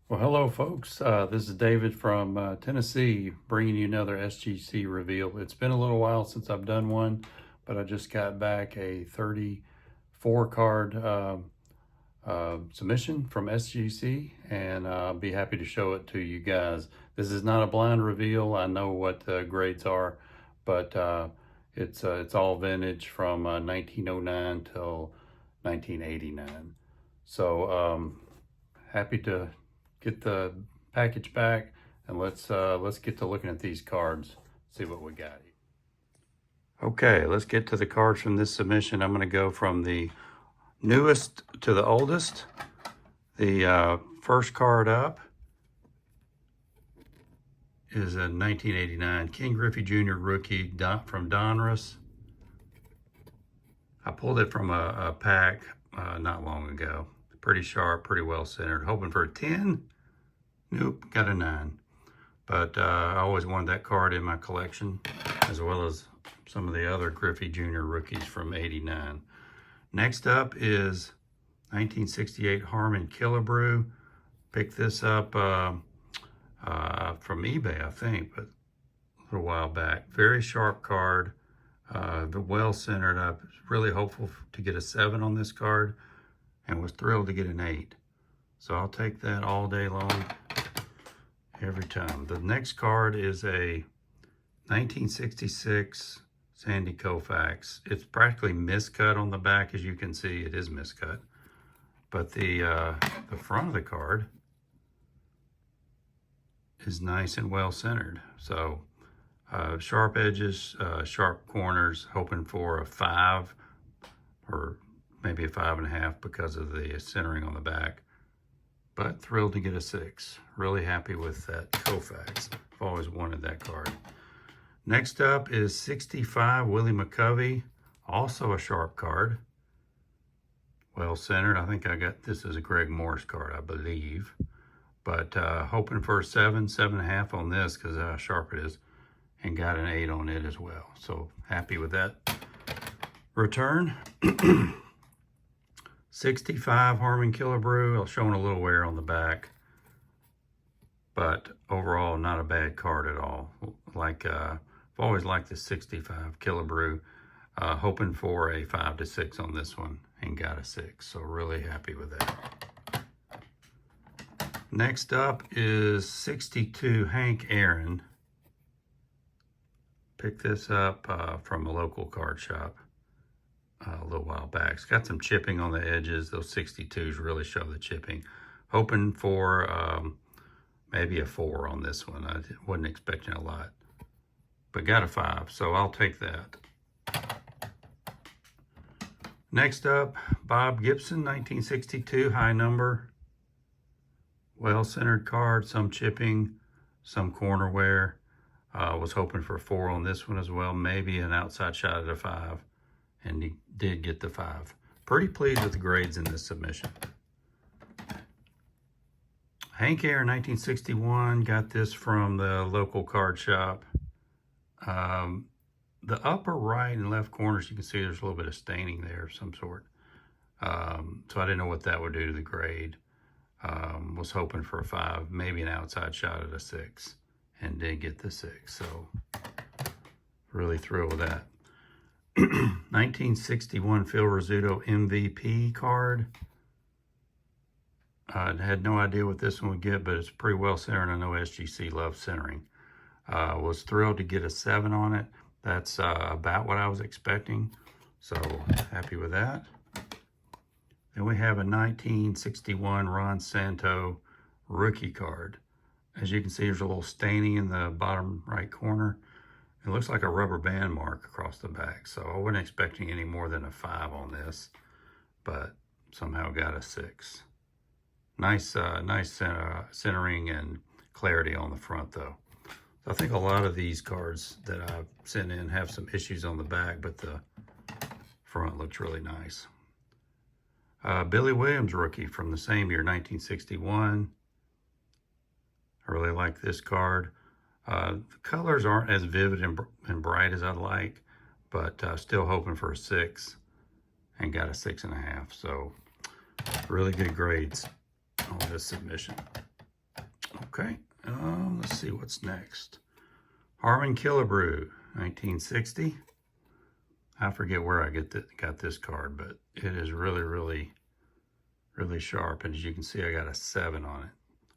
Well, hello, folks. This is David from Tennessee, bringing you another SGC reveal. It's been a little while since I've done one, but I just got back a 34 card submission from SGC, and I'll be happy to show it to you guys. This is not a blind reveal. I know what the grades are, but it's all vintage from 1909 till 1989. So happy to get the package back, and let's get to looking at these cards, see what we got. Okay, let's get to the cards from this submission. I'm going to go from the newest to the oldest. The first card up is a 1989 King Griffey Jr. rookie from Donruss. I pulled it from a pack not long ago. Pretty sharp, pretty well centered. Hoping for a 10. Nope, got a 9. But I always wanted that card in my collection, as well as some of the other Griffey Jr. rookies from '89. Next up is 1968 Harmon Killebrew. Picked this up from eBay, I think, but a little while back. Very sharp card, well centered. I was really hopeful to get a 7 on this card, and was thrilled to get an 8. So I'll take that all day long, every time. The next card is a 1966 Sandy Koufax. It's practically miscut on the back, as you can see. It is miscut, but the front of the card is nice and well centered. So sharp edges, sharp corners. Hoping for a 5 or maybe a 5.5 because of the centering on the back. But thrilled to get a 6. Really happy with that Koufax. I've always wanted that card. Next up is 65 Willie McCovey. Also a sharp card. Well centered. I think I got this as a Greg Morris card, I believe. But hoping for a 7, 7.5 on this because of how sharp it is. And got an 8 on it as well. So happy with that return. 65 Harmon Killebrew, showing a little wear on the back, but overall not a bad card at all. I've always liked the 65 Killebrew. Hoping for a 5 to 6 on this one, and got a 6. So really happy with that. Next up is 62 Hank Aaron. Picked this up from a local card shop a little while back. It's got some chipping on the edges. Those 62s really show the chipping. Hoping for maybe a 4 on this one. I wasn't expecting a lot, but got a 5, so I'll take that. Next up, Bob Gibson, 1962, high number. Well-centered card, some chipping, some corner wear. Was hoping for a 4 on this one as well. Maybe an outside shot at a 5. And he did get the 5. Pretty pleased with the grades in this submission. Hank Aaron, 1961. Got this from the local card shop. The upper right and left corners, you can see there's a little bit of staining there of some sort. So I didn't know what that would do to the grade. Was hoping for a 5, maybe an outside shot at a 6. And did get the 6. So really thrilled with that. 1961 Phil Rizzuto MVP card. I had no idea what this one would get, but it's pretty well centered. I know SGC loves centering. Was thrilled to get a 7 on it. That's about what I was expecting. So happy with that. Then we have a 1961 Ron Santo rookie card. As you can see, there's a little staining in the bottom right corner. It looks like a rubber band mark across the back, so I wasn't expecting any more than a 5 on this, but somehow got a 6. Nice centering and clarity on the front, though. So I think a lot of these cards that I've sent in have some issues on the back, but the front looks really nice. Billy Williams rookie from the same year, 1961. I really like this card. The colors aren't as vivid and bright as I'd like, but still hoping for a 6, and got a 6.5. So really good grades on this submission. Okay, let's see what's next. Harmon Killebrew, 1960. I forget where I got this card, but it is really, really, really sharp. And as you can see, I got a 7 on it.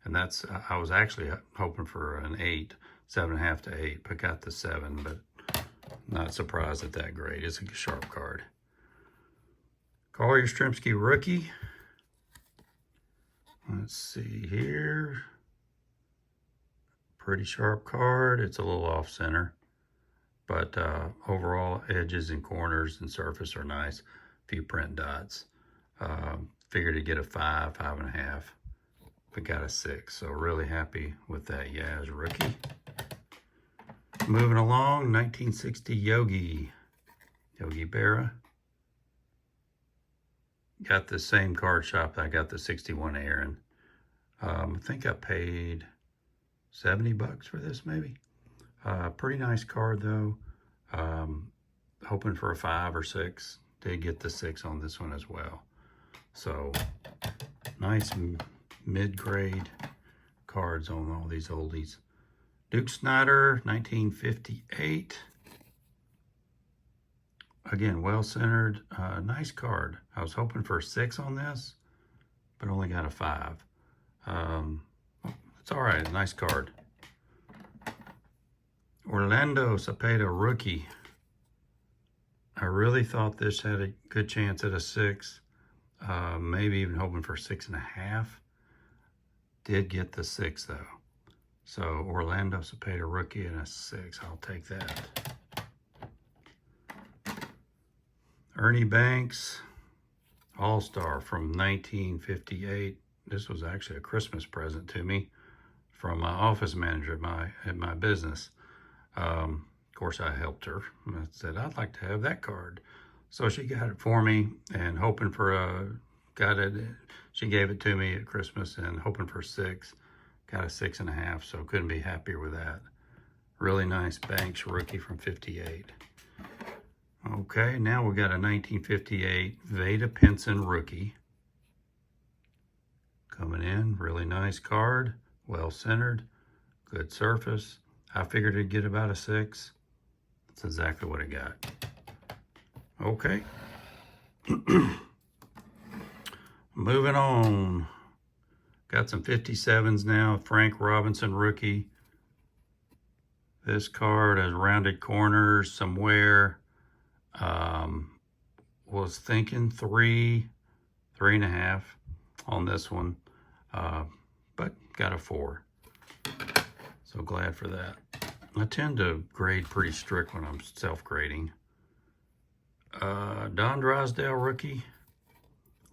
And that's, I was actually hoping for an 8, 7.5 to 8, but got the 7, but not surprised at that grade. It's a sharp card. Carl Yastrzemski rookie. Let's see here. Pretty sharp card. It's a little off center, but overall edges and corners and surface are nice. A few print dots. Figured to get a 5, 5.5, but got a 6. So really happy with that Yaz rookie. Moving along, 1960 Yogi Berra. Got the same card shop that I got the 61 Aaron. I think I paid $70 for this, maybe. Pretty nice card though. Hoping for a 5 or 6. Did get the 6 on this one as well. So nice mid-grade cards on all these oldies. Duke Snyder, 1958. Again, well-centered, nice card. I was hoping for a 6 on this, but only got a 5. It's all right, nice card. Orlando Cepeda rookie. I really thought this had a good chance at a 6. Maybe even hoping for 6.5. Did get the 6 though. So Orlando Cepeda rookie and a 6. I'll take that. Ernie Banks, All-Star from 1958. This was actually a Christmas present to me from my office manager at my business. Of course, I helped her. I said, I'd like to have that card. So she got it for me and hoping for she gave it to me at Christmas and hoping for 6. Got a 6.5, so couldn't be happier with that. Really nice Banks rookie from 58. Okay, now we got a 1958 Veda Pinson rookie. Coming in, really nice card, well-centered, good surface. I figured it'd get about a 6. That's exactly what it got. Okay. Moving on. Got some 57s now. Frank Robinson rookie. This card has rounded corners, some wear. Was thinking 3, 3.5 on this one, but got a 4. So glad for that. I tend to grade pretty strict when I'm self-grading. Don Drysdale rookie.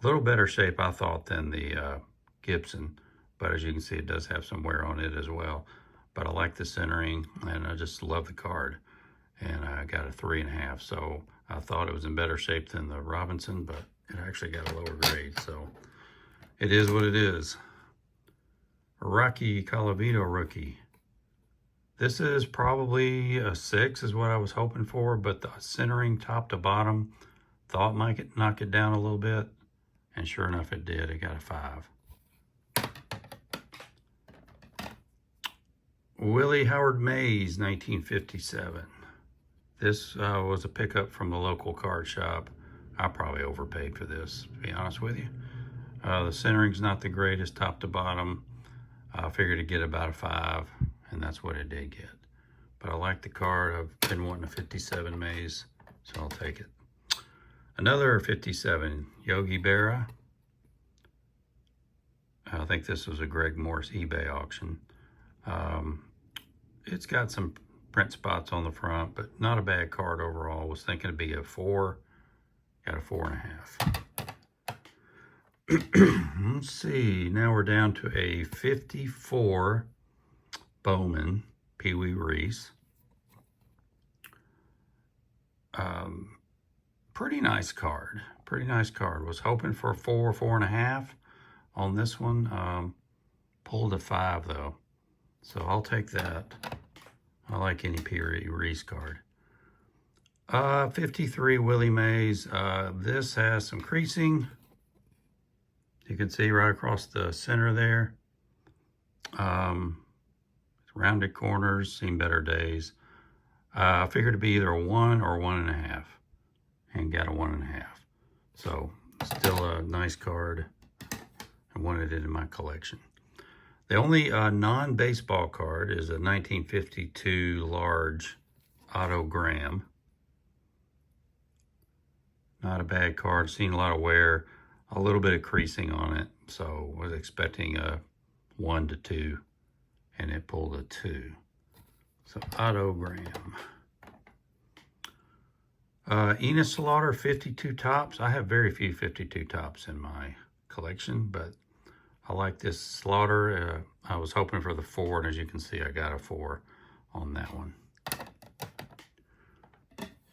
A little better shape, I thought, than the Gibson, but as you can see, it does have some wear on it as well. But I like the centering, and I just love the card. And I got a 3.5, so I thought it was in better shape than the Robinson, but it actually got a lower grade, so it is what it is. Rocky Colavito rookie. This is probably a 6 is what I was hoping for, but the centering top to bottom thought might knock it down a little bit, and sure enough it did. It got a 5. Willie Howard Mays, 1957. This was a pickup from the local card shop. I probably overpaid for this, to be honest with you. The centering's not the greatest top to bottom. I figured it'd get about a 5, and that's what it did get. But I like the card. I've been wanting a 57 Mays, so I'll take it. Another 57, Yogi Berra. I think this was a Greg Morse eBay auction. It's got some print spots on the front, but not a bad card overall. Was thinking it'd be a 4. Got a 4.5. Let's see. Now we're down to a 54 Bowman Pee Wee Reese. Pretty nice card. Pretty nice card. Was hoping for a 4, 4.5 on this one. Pulled a 5 though, so I'll take that. I like any Pee Wee Reese card. 53 Willie Mays. This has some creasing. You can see right across the center there. Rounded corners, seen better days. I figured it'd be either a 1 or 1.5, and got a 1.5. So still a nice card. I wanted it in my collection. The only non-baseball card is a 1952 large autogram. Not a bad card. Seen a lot of wear, a little bit of creasing on it. So was expecting a 1 to 2, and it pulled a 2. So autogram. Enos Slaughter 52 tops. I have very few 52 tops in my collection, but I like this Slaughter. I was hoping for the 4, and as you can see, I got a 4 on that one.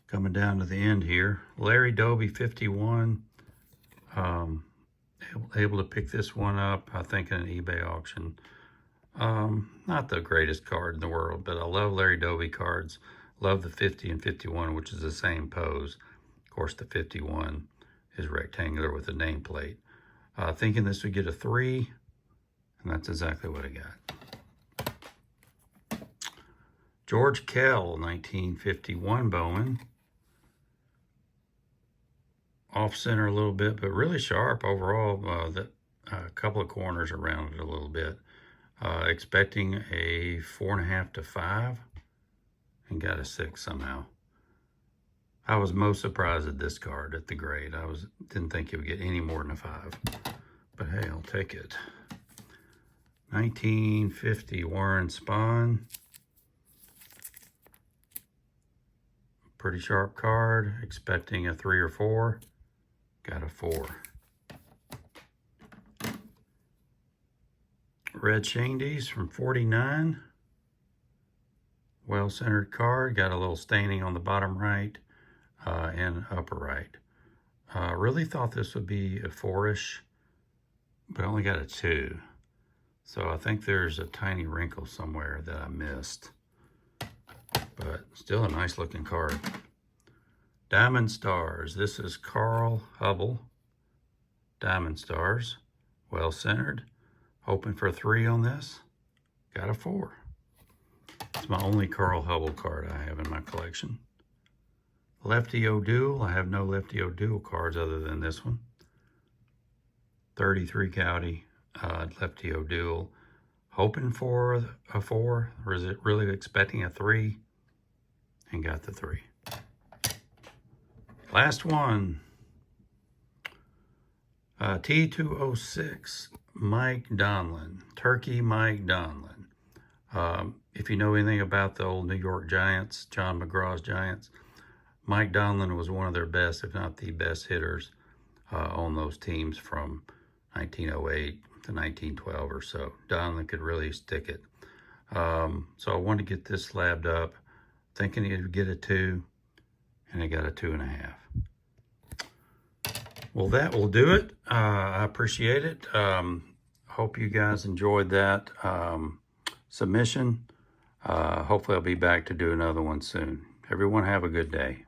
Coming down to the end here, Larry Doby 51. Able to pick this one up, I think, in an eBay auction. Not the greatest card in the world, but I love Larry Doby cards. Love the 50 and 51, which is the same pose. Of course, the 51 is rectangular with a nameplate. Thinking this would get a 3, and that's exactly what I got. George Kell, 1951 Bowman. Off center a little bit, but really sharp overall. A couple of corners around it a little bit. Expecting a 4.5 to 5, and got a 6 somehow. I was most surprised at this card, at the grade. Didn't think it would get any more than a 5, but hey, I'll take it. 1950 Warren Spahn. Pretty sharp card. Expecting a 3 or 4. Got a 4. Red Shandies from 49. Well-centered card. Got a little staining on the bottom right and upper right. Really thought this would be a 4-ish, but I only got a 2. So I think there's a tiny wrinkle somewhere that I missed. But still a nice looking card. Diamond Stars. This is Carl Hubble. Diamond Stars. Well-centered. Hoping for a 3 on this. Got a 4. It's my only Carl Hubble card I have in my collection. Lefty O'Dual. I have no Lefty O'Dual cards other than this one. 33 Gowdy. Lefty O'Dual. Hoping for a 4. Or is it really expecting a 3? And got the 3. Last one. T206. Mike Donlin. Turkey Mike Donlin. If you know anything about the old New York Giants, John McGraw's Giants, Mike Donlin was one of their best, if not the best hitters on those teams from 1908 to 1912 or so. Donlin could really stick it. So I wanted to get this slabbed up, thinking it would get a 2, and I got a 2.5. Well, that will do it. I appreciate it. Hope you guys enjoyed that submission. Hopefully I'll be back to do another one soon. Everyone have a good day.